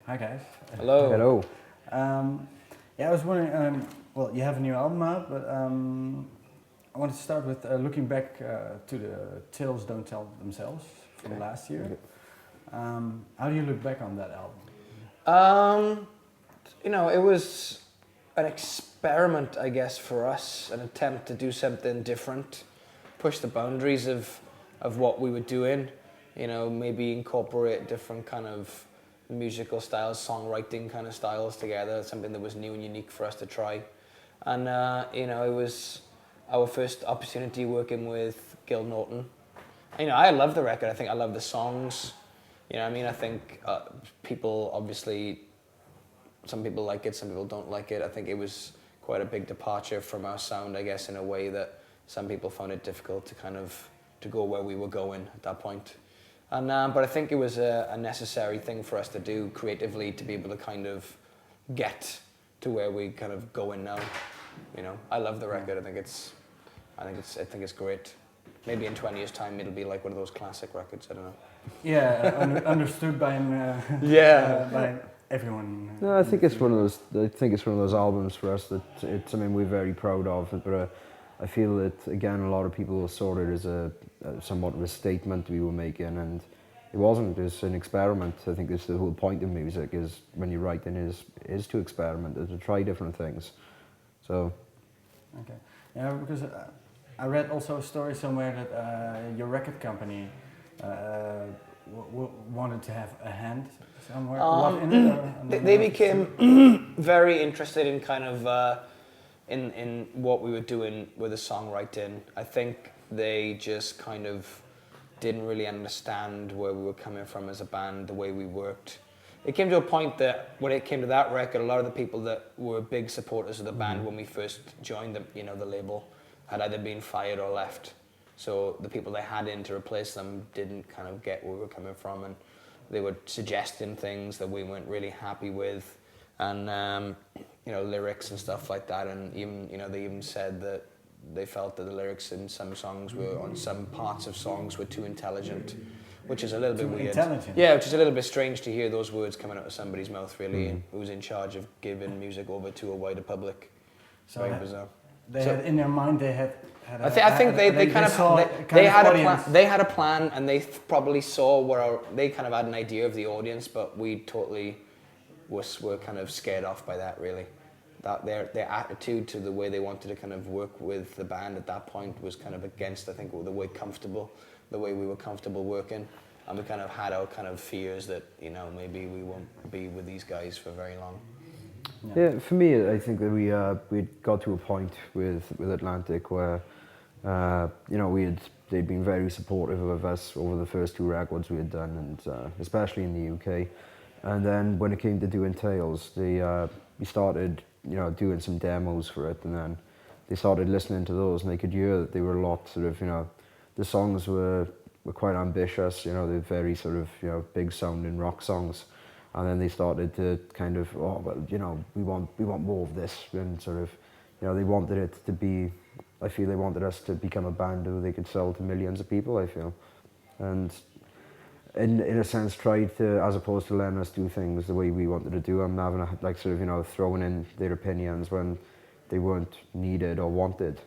Hi guys. Hello. Hello. Yeah, I was wondering. Well, you have a new album out, but I wanted to start with looking back to the Tales Don't Tell Themselves from last year. How do you look back on that album? It was an experiment, I guess, for us, an attempt to do something different, push the boundaries of what we were doing, maybe incorporate different kind of musical styles, songwriting kind of styles together, something that was new and unique for us to try. And, it was our first opportunity working with Gil Norton. I love the record. I think I love the songs. I think people obviously, some people like it, some people don't like it. I think it was quite a big departure from our sound, I guess, in a way that some people found it difficult to go where we were going at that point. And but I think it was a necessary thing for us to do creatively to be able to kind of get to where we kind of going now. I love the record. I think it's great. Maybe in 20 years' time it'll be like one of those classic records. I don't know. Yeah, understood by by everyone. No, I think it's one of those. I think it's one of those albums for us that it's something we're very proud of. But I feel that again, a lot of people saw it as a somewhat of a statement we were making, and it wasn't. It's an experiment. I think that's the whole point of music is when you're writing is to experiment, is to try different things. So. Okay. Yeah, because I read also a story somewhere that your record company wanted to have a hand somewhere. They became very interested in kind of in what we were doing with the songwriting. I think they just kind of didn't really understand where we were coming from as a band, the way we worked. It came to a point that when it came to that record, a lot of the people that were big supporters of the band when we first joined the label had either been fired or left. So the people they had in to replace them didn't kind of get where we were coming from, and they were suggesting things that we weren't really happy with, and lyrics and stuff like that. And even they even said that they felt that the lyrics in some songs were on some parts of songs were too intelligent, which is a little bit weird. Intelligent. Yeah, which is a little bit strange to hear those words coming out of somebody's mouth, really, who's in charge of giving music over to a wider public. So very bizarre. They had in their mind they had. I think they had a plan, and they probably saw they kind of had an idea of the audience, but we totally were kind of scared off by that, really. That their attitude to the way they wanted to kind of work with the band at that point was kind of against, I think, the way we were comfortable working, and we kind of had our kind of fears that maybe we won't be with these guys for very long. Yeah, for me, I think that we got to a point with Atlantic where they'd been very supportive of us over the first two records we had done, and especially in the UK. And then when it came to doing Tales, we started doing some demos for it, and then they started listening to those, and they could hear that they were a lot sort of the songs were quite ambitious. They're very sort of big sounding rock songs. And then they started to kind of, we want more of this, and sort of, they wanted it to be. I feel they wanted us to become a band who they could sell to millions of people. I feel, and in a sense, tried to, as opposed to letting us do things the way we wanted to do them, having throwing in their opinions when they weren't needed or wanted.